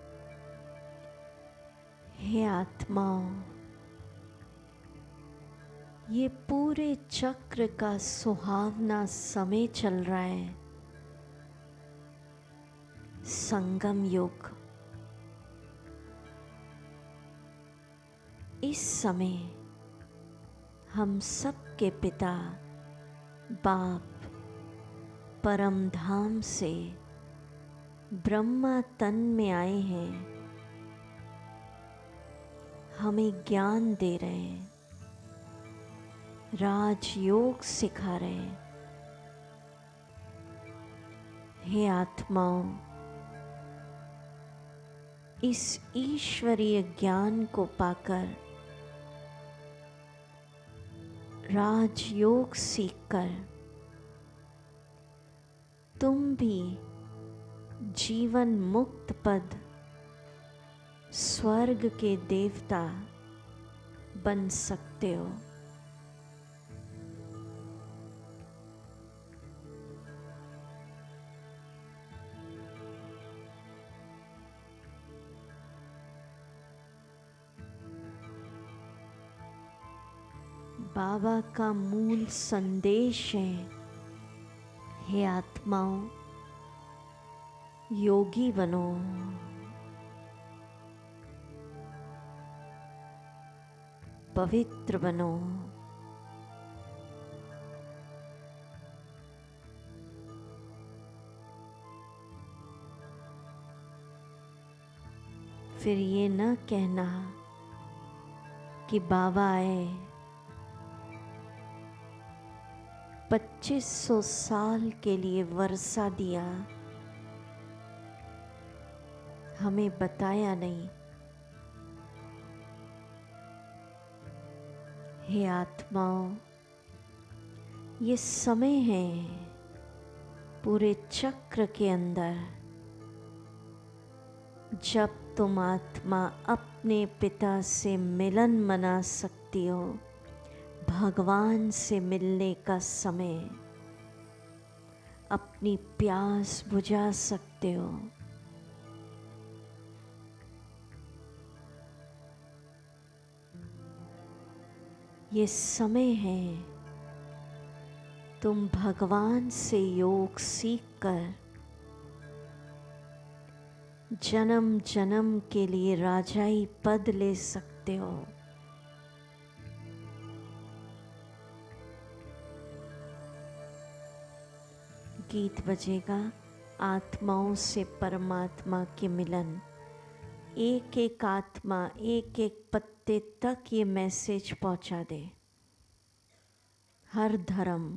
Speaker 1: हे आत्माओं, ये पूरे चक्र का सुहावना समय चल रहा है, संगम युग। इस समय हम सब के पिता बाप परम धाम से ब्रह्मा तन में आए हैं, हमें ज्ञान दे रहे हैं, राजयोग सिखा रहे हैं। हे आत्माओं, इस ईश्वरीय ज्ञान को पाकर, राजयोग सीखकर तुम भी जीवन मुक्त पद स्वर्ग के देवता बन सकते हो। बाबा का मूल संदेश है, हे आत्माओं, योगी बनो, पवित्र बनो, फिर ये न कहना कि बाबा आए 2500 साल के लिए वर्षा दिया, हमें बताया नहीं। हे आत्माओं, ये समय है पूरे चक्र के अंदर जब तुम आत्मा अपने पिता से मिलन मना सकती हो, भगवान से मिलने का समय, अपनी प्यास बुझा सकते हो। ये समय है तुम भगवान से योग सीखकर जन्म जन्म के लिए राजाई पद ले सकते हो। गीत बजेगा, आत्माओं से परमात्मा के मिलन। एक एक आत्मा एक एक पत्ते तक ये मैसेज पहुंचा दे। हर धर्म,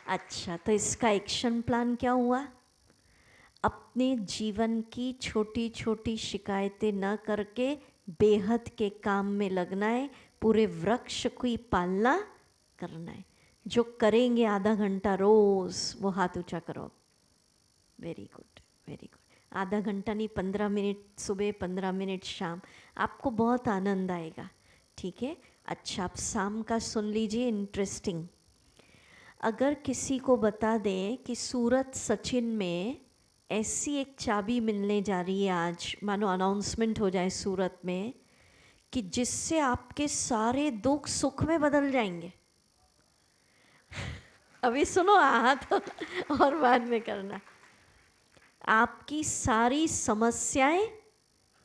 Speaker 1: अच्छा, तो इसका एक्शन प्लान क्या हुआ? अपने जीवन की छोटी छोटी शिकायतें न करके बेहद के काम में लगना है, पूरे वृक्ष की पालना करना है। जो करेंगे आधा घंटा रोज, वो हाथ ऊंचा करो। Very good, very good. आधा घंटा नहीं, 15 मिनट सुबह, 15 मिनट शाम, आपको बहुत आनंद आएगा। ठीक है। अच्छा, आप शाम का सुन लीजिए, इंटरेस्टिंग। अगर किसी को बता दें कि सूरत सचिन में ऐसी एक चाबी मिलने जा रही है आज, मानो अनाउंसमेंट हो जाए सूरत में, कि जिससे आपके सारे दुख सुख में बदल जाएंगे। अभी सुनो, हाथ और बाद में करना। आपकी सारी समस्याएं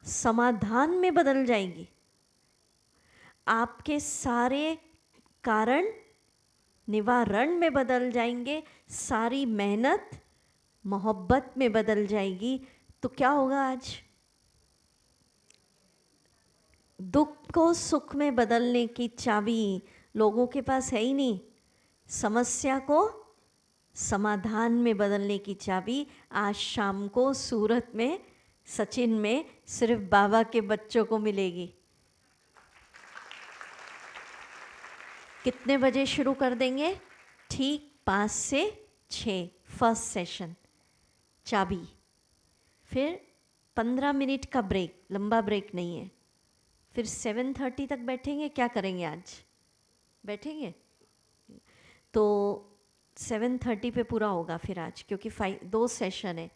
Speaker 1: समाधान में बदल जाएंगी। आपके सारे कारण निवारण में बदल जाएंगे। सारी मेहनत मोहब्बत में बदल जाएगी। तो क्या होगा आज? दुख को सुख में बदलने की चाबी लोगों के पास है ही नहीं। समस्या को समाधान में बदलने की चाबी आज शाम को सूरत में सचिन में सिर्फ बाबा के बच्चों को मिलेगी। कितने बजे शुरू कर देंगे? ठीक 5 से 6 फर्स्ट सेशन, चाबी। फिर 15 मिनट का ब्रेक, लंबा ब्रेक नहीं है। फिर 7:30 तक बैठेंगे। क्या करेंगे आज? बैठेंगे तो 7:30 पे पूरा होगा फिर आज, क्योंकि 2 सेशन है।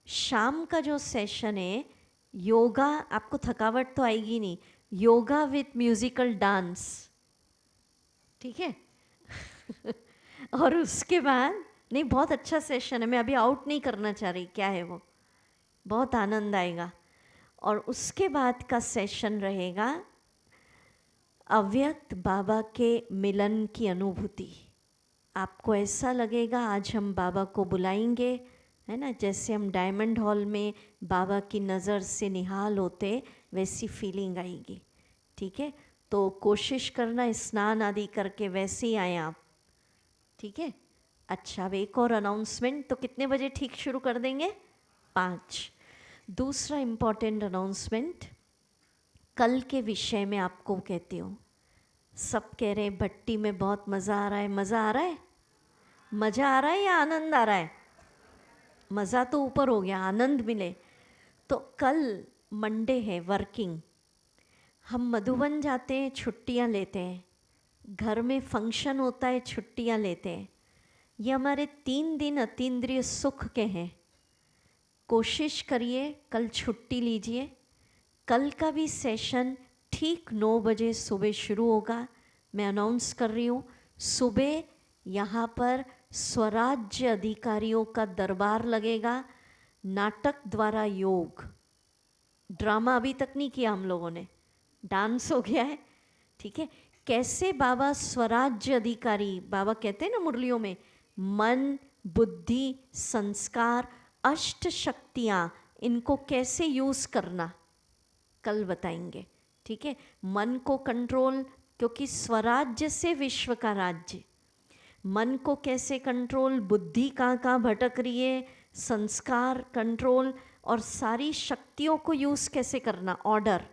Speaker 1: शाम का जो सेशन है योगा, आपको थकावट तो आएगी नहीं, योगा विथ म्यूजिकल डांस। ठीक है। और उसके बाद, नहीं बहुत अच्छा सेशन है, मैं अभी आउट नहीं करना चाह रही, क्या है वो, बहुत आनंद आएगा। और उसके बाद का सेशन रहेगा अव्यक्त बाबा के मिलन की अनुभूति। आपको ऐसा लगेगा आज हम बाबा को बुलाएंगे, है ना, जैसे हम डायमंड हॉल में बाबा की नज़र से निहाल होते, वैसी फीलिंग आएगी। ठीक है। तो कोशिश करना स्नान आदि करके वैसे ही आए आप। ठीक है। अच्छा, अब एक और अनाउंसमेंट। तो कितने बजे ठीक शुरू कर देंगे? 5। दूसरा इम्पॉर्टेंट अनाउंसमेंट, कल के विषय में आपको कहती हूँ। सब कह रहे हैं भट्टी में बहुत मज़ा आ रहा है। मज़ा आ रहा है? मज़ा आ रहा है या आनंद आ रहा है? मज़ा तो ऊपर हो गया, आनंद मिले। तो कल मंडे है, वर्किंग। हम मधुबन जाते हैं, छुट्टियाँ लेते हैं। घर में फंक्शन होता है, छुट्टियाँ लेते हैं। ये हमारे 3 दिन अतीन्द्रिय सुख के हैं। कोशिश करिए कल छुट्टी लीजिए। कल का भी सेशन ठीक 9 बजे सुबह शुरू होगा। मैं अनाउंस कर रही हूँ, सुबह यहाँ पर स्वराज्य अधिकारियों का दरबार लगेगा। नाटक द्वारा योग, ड्रामा अभी तक नहीं किया हम लोगों ने, डांस हो गया है। ठीक है। कैसे बाबा स्वराज्य अधिकारी, बाबा कहते हैं ना मुरलियों में, मन बुद्धि संस्कार अष्ट शक्तियाँ, इनको कैसे यूज़ करना कल बताएंगे। ठीक है। मन को कंट्रोल, क्योंकि स्वराज्य से विश्व का राज्य। मन को कैसे कंट्रोल, बुद्धि कहाँ कहाँ भटक रही है, संस्कार कंट्रोल, और सारी शक्तियों को यूज़ कैसे करना, ऑर्डर।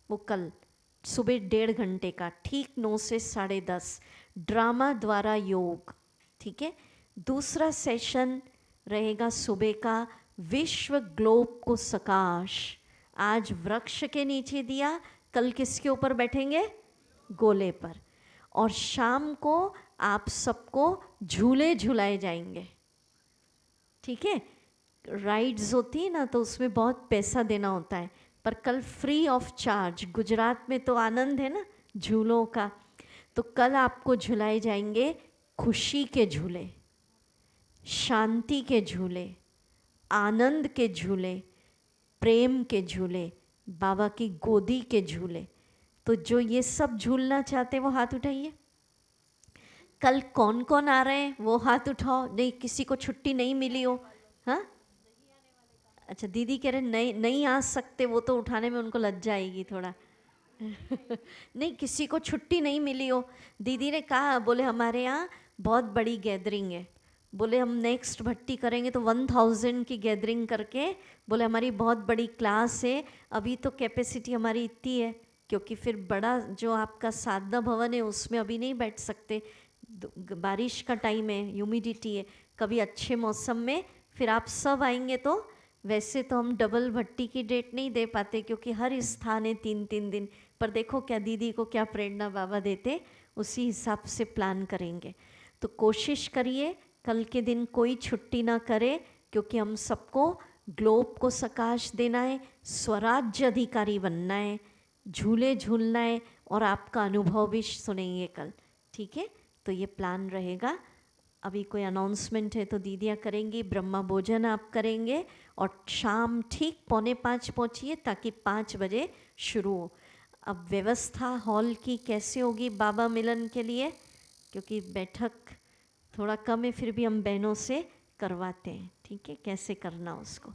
Speaker 1: वो कल सुबह 1.5 घंटे का, ठीक 9 से 10:30, ड्रामा द्वारा योग। ठीक है। दूसरा सेशन रहेगा सुबह का, विश्व ग्लोब को सकाश। आज वृक्ष के नीचे दिया, कल किसके ऊपर बैठेंगे? गोले पर। और शाम को आप सबको झूले झुलाए जाएंगे। ठीक है। राइड्स होती है ना, तो उसमें बहुत पैसा देना होता है, पर कल फ्री ऑफ चार्ज। गुजरात में तो आनंद है ना झूलों का। तो कल आपको झुलाए जाएंगे खुशी के झूले, शांति के झूले, आनंद के झूले, प्रेम के झूले, बाबा की गोदी के झूले। तो जो ये सब झूलना चाहते हैं वो हाथ उठाइए। कल कौन कौन आ रहे हैं वो हाथ उठाओ। नहीं, किसी को छुट्टी नहीं मिली हो? हाँ, अच्छा, दीदी कह रहे नहीं नहीं आ सकते, वो तो उठाने में उनको लज्जा आएगी थोड़ा। नहीं, किसी को छुट्टी नहीं मिली हो। दीदी ने कहा, बोले हमारे यहाँ बहुत बड़ी गैदरिंग है, बोले हम नेक्स्ट भट्टी करेंगे तो 1000 की गैदरिंग करके, बोले हमारी बहुत बड़ी क्लास है, अभी तो कैपेसिटी हमारी इतनी है, क्योंकि फिर बड़ा जो आपका साधना भवन है उसमें अभी नहीं बैठ सकते, बारिश का टाइम है, ह्यूमिडिटी है, कभी अच्छे मौसम में फिर आप सब आएंगे तो वैसे तो हम डबल भट्टी की डेट नहीं दे पाते क्योंकि हर स्थान है 3-3 दिन, पर देखो क्या दीदी को क्या प्रेरणा बाबा देते, उसी हिसाब से प्लान करेंगे। तो कोशिश करिए कल के दिन कोई छुट्टी ना करे, क्योंकि हम सबको ग्लोब को सकाश देना है, स्वराज्य अधिकारी बनना है, झूले झूलना है और आपका अनुभव भी सुनेंगे कल। ठीक है, तो ये प्लान रहेगा। अभी कोई अनाउंसमेंट है तो दीदियाँ करेंगी, ब्रह्मा भोजन आप करेंगे और शाम ठीक 4:45 पहुँचिए ताकि 5 बजे शुरू हो। अब व्यवस्था हॉल की कैसे होगी बाबा मिलन के लिए, क्योंकि बैठक थोड़ा कम है फिर भी हम बहनों से करवाते हैं, ठीक है, कैसे करना उसको।